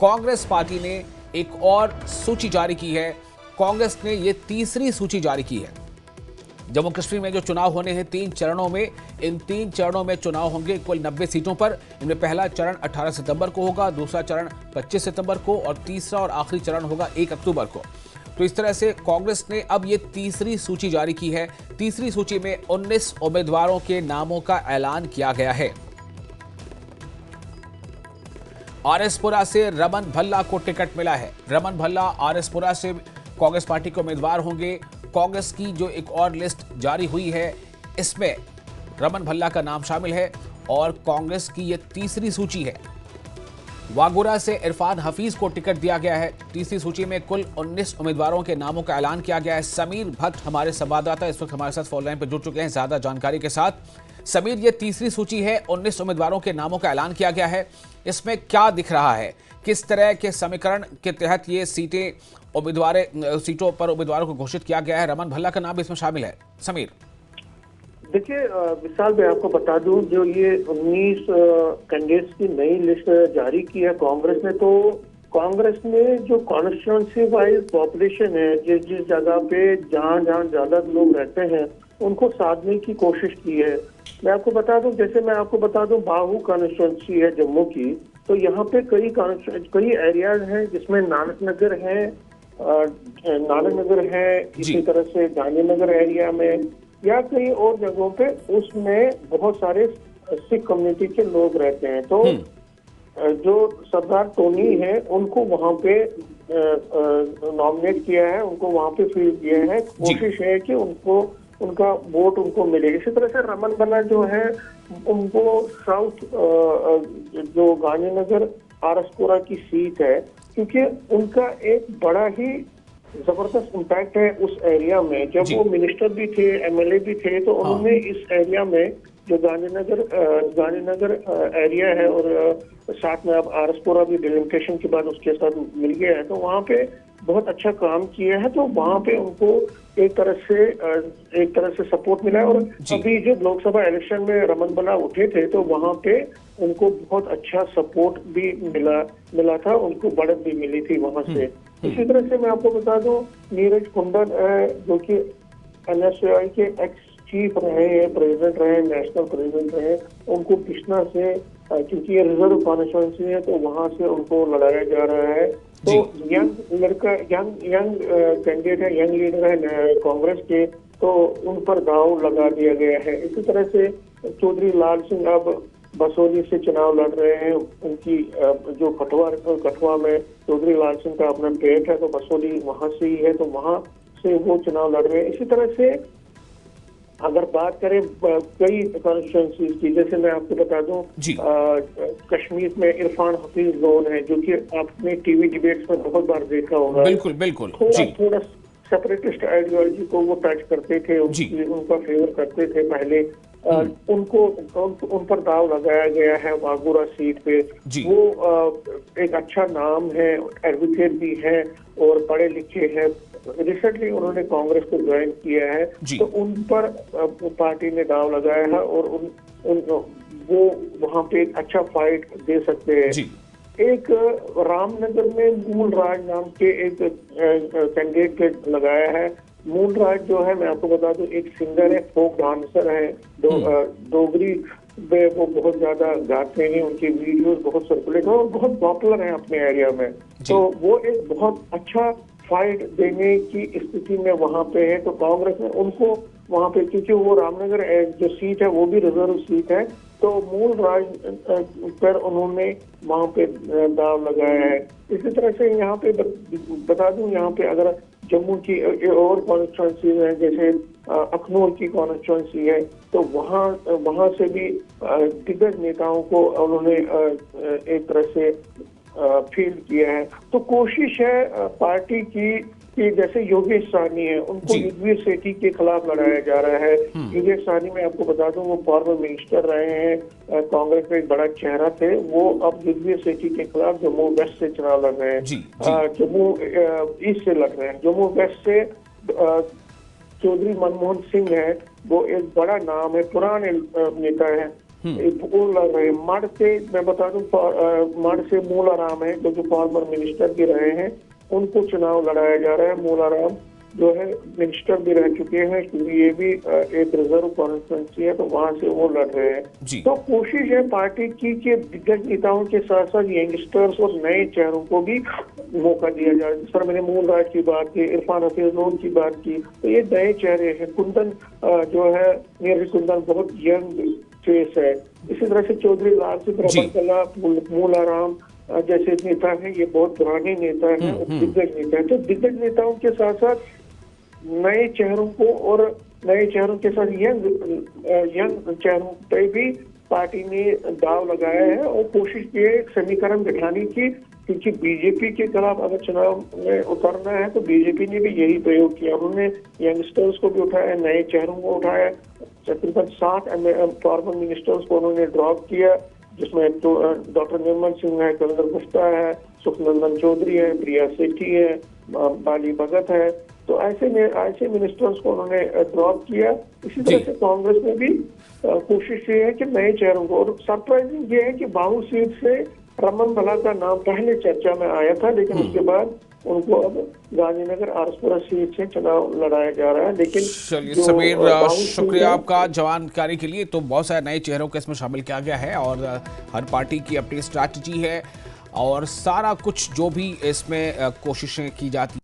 Congress party ने एक और सूची जारी की है। कांग्रेस ने ये तीसरी सूची जारी की है। जम्मू कश्मीर में जो चुनाव होने हैं 3 चरणों में, इन 3 चरणों में चुनाव होंगे कुल 90 सीटों पर। इनमें पहला चरण 18 सितंबर को होगा, दूसरा चरण 25 सितंबर को और तीसरा और आखिरी चरण होगा 1 अक्टूबर को। तो इस तरह से कांग्रेस ने अब ये तीसरी सूची जारी की है। तीसरी सूची में 19 उम्मीदवारों के नामों का ऐलान किया गया है। आरएसपुरा से रमन भल्ला को टिकट मिला है। रमन भल्ला आरएसपुरा से कांग्रेस पार्टी के उम्मीदवार होंगे। कांग्रेस की जो एक और लिस्ट जारी हुई है, इसमें रमन भल्ला का नाम शामिल है और कांग्रेस की यह तीसरी सूची है। वागुरा से इरफान हफीज को टिकट दिया गया है। तीसरी सूची में कुल 19 उम्मीदवारों के नामों का ऐलान किया गया है। समीर भट्ट हमारे संवाददाता इस वक्त हमारे साथ फोन लाइन पर जुड़ चुके हैं ज्यादा जानकारी के साथ। समीर, ये तीसरी सूची है, 19 उम्मीदवारों के नामों का ऐलान किया गया है। इसमें क्या दिख रहा है, किस तरह के समीकरण के तहत ये सीटों पर उम्मीदवारों को घोषित किया गया है? रमन भल्ला का नाम भी इसमें शामिल है। समीर, देखिए विशाल, मैं आपको बता दूं, जो ये 19 कैंडिडेट्स की नई लिस्ट जारी की है कांग्रेस ने, तो कांग्रेस ने जो कॉन्स्टिट्यूंसी वाइज पॉपुलेशन है, जिस जिस जगह पे जहां जहां ज्यादा लोग रहते हैं, उनको साधने की कोशिश की है। मैं आपको बता दूं, जैसे मैं आपको बता दूं, बाहू कॉन्स्टिट्यूंसी है जम्मू की, तो यहाँ पे कई एरियाज हैं जिसमें नानक नगर है, इसी तरह से गांधीनगर एरिया में या कई और जगहों पे, उसमें बहुत सारे सिख कम्युनिटी के लोग रहते हैं। तो जो सरदार टोनी है, उनको वहां पे नॉमिनेट किया है, उनको वहां पे फील किया है। कोशिश है कि उनका वोट उनको मिले। इसी तरह से रमन भल्ला जो है, उनको साउथ जो गांधीनगर आरएसपुरा की सीट है, क्योंकि उनका एक बड़ा ही जबरदस्त इम्पैक्ट है उस एरिया में। जब वो मिनिस्टर भी थे, एमएलए भी थे, तो उन्होंने इस एरिया में जो गांधीनगर एरिया है और साथ में अब आरएसपुरा भी डिलिमिटेशन के बाद उसके साथ मिल गया है, तो वहाँ पे बहुत अच्छा काम किया है। तो वहाँ पे उनको एक तरह से सपोर्ट मिला है। और अभी जब लोकसभा इलेक्शन में रमन भल्ला उठे थे, तो वहाँ पे उनको बहुत अच्छा सपोर्ट भी मिला था, उनको बढ़त भी मिली थी वहाँ से। इसी तरह से मैं आपको बता दूं, नीरज कुंडल जो कि एनएसयूआई के एक्स चीफ रहे हैं, प्रेसिडेंट रहे, नेशनल प्रेसिडेंट रहे, उनको कृष्णा से, क्योंकि ये रिजर्व कॉन्स्टिट्यूंसी है, तो वहां से उनको लड़ाया जा रहा है। तो यंग कैंडिडेट है, यंग लीडर है कांग्रेस के, तो उन पर दाव लगा दिया गया है। इसी तरह से चौधरी लाल सिंह अब बसोली से चुनाव लड़ रहे हैं। उनकी जो कठुआ में चौधरी लाल सिंह का अपना पेट है, तो बसोली वहां से ही है, तो वहां से वो चुनाव लड़ रहे हैं। इसी तरह से अगर बात करें कई कॉन्स्टिट्यूंसीज की, जैसे मैं आपको बता दूं, कश्मीर में इरफान हफीज लोन है, जो कि आपने टीवी डिबेट्स में बहुत बार देखा होगा। बिल्कुल थोड़ा सेपरेटिस्ट आइडियोलॉजी को वो टच करते थे, उनका फेवर करते थे पहले। उन पर दाव लगाया गया है वागुरा सीट पे। वो एक अच्छा नाम है, एडवोकेट भी है और पढ़े लिखे हैं। रिसेंटली उन्होंने कांग्रेस को ज्वाइन किया है, तो उन पर पार्टी ने दाव लगाया है और वो वहां पे एक अच्छा फाइट दे सकते हैं। एक रामनगर में मूल राज नाम के एक कैंडिडेट लगाया है। मूल राज जो है, मैं आपको बता दूं, एक सिंगर है, फोक डांसर है, डोगरी में वो बहुत ज्यादा गाते हैं, उनकी वीडियोस बहुत सर्कुलेट है और बहुत पॉपुलर है अपने एरिया में। तो वो एक बहुत अच्छा फाइट देने की स्थिति में वहां पे है। तो कांग्रेस ने उनको वहां पे, क्योंकि वो रामनगर जो सीट है वो भी रिजर्व सीट है, तो मूल राज पर उन्होंने वहां पे दाव लगाया है। इसी तरह से यहाँ पे बता दूं, यहाँ पे अगर जम्मू की और कॉन्स्टिट्यूंसी है, जैसे अखनूर की कॉन्स्टिट्यूंसी है, तो वहां से भी दिग्गज नेताओं को उन्होंने एक तरह से फील्ड किया है। तो कोशिश है पार्टी की कि जैसे योगेश साहनी है, उनको युद्धवीर सेठी के खिलाफ लड़ाया जा रहा है। योगेश साहनी, मैं आपको बता दूं, वो फॉर्मर मिनिस्टर रहे हैं, कांग्रेस में एक बड़ा चेहरा थे। वो अब युद्धवीर सेठी के खिलाफ जम्मू वेस्ट से चुनाव लड़ रहे हैं, जम्मू ईस्ट से लड़ रहे हैं। जम्मू वेस्ट से चौधरी मनमोहन सिंह है, वो एक बड़ा नाम है, पुराने नेता है, वो लड़ रहे हैं। मड से मैं बता दूं, मड से मूलाराम है जो फॉर्मर मिनिस्टर भी रहे हैं, उनको चुनाव लड़ाया जा रहा है। मूलाराम जो है मिनिस्टर भी रह चुके हैं, क्योंकि ये भी एक रिजर्व कॉन्स्टिट्यूंसी है, तो वहां से वो लड़ रहे हैं। तो कोशिश है पार्टी की कि दिग्गज नेताओं के साथ साथ यंगस्टर्स और नए चेहरों को भी मौका दिया जाए। जिस तरह मैंने मूल राज की बात की, इरफान हफीज नून की बात की, तो ये नए चेहरे हैं। कुंदन जो है मीर कुंदन बहुत यंग फेस है। इसी तरह से चौधरी लाल सिंह रमनकला, मूलाराम जैसे नेता हैं, ये बहुत पुराने नेता हैं, दिग्गज नेता हैं। तो दिग्गज नेताओं के साथ साथ नए चेहरों को और नए चेहरों के साथ यंग चेहरों पे भी पार्टी ने दाव लगाया है और कोशिश की है एक समीकरण बिठाने की, क्योंकि बीजेपी के खिलाफ अगर चुनाव में उतरना है तो बीजेपी ने भी यही प्रयोग किया। उन्होंने यंगस्टर्स को भी उठाया, नए चेहरों को उठाया। तकरीबन 7 फॉर्मर मिनिस्टर्स को उन्होंने ड्रॉप किया, जिसमें तो डॉक्टर निर्मल सिंह है, कविंदर गुप्ता है, सुखनंदन चौधरी है, प्रिया सेठी है, बाली भगत है। तो ऐसे मिनिस्टर्स को उन्होंने ड्रॉप किया। इसी तरह से कांग्रेस में भी कोशिश ये है कि नए चेहरों को, और सरप्राइजिंग ये है कि बाहू सीट से रमन भला का नाम पहले चर्चा में आया था, लेकिन उसके बाद उनको अब गांधीनगर आरएसपुरा सीट से चुनाव लड़ाया जा रहा है। लेकिन चलिए समीर, शुक्रिया आपका जानकारी के लिए। तो बहुत सारे नए चेहरों को इसमें शामिल किया गया है और हर पार्टी की अपनी स्ट्रैटेजी है और सारा कुछ जो भी इसमें कोशिशें की जाती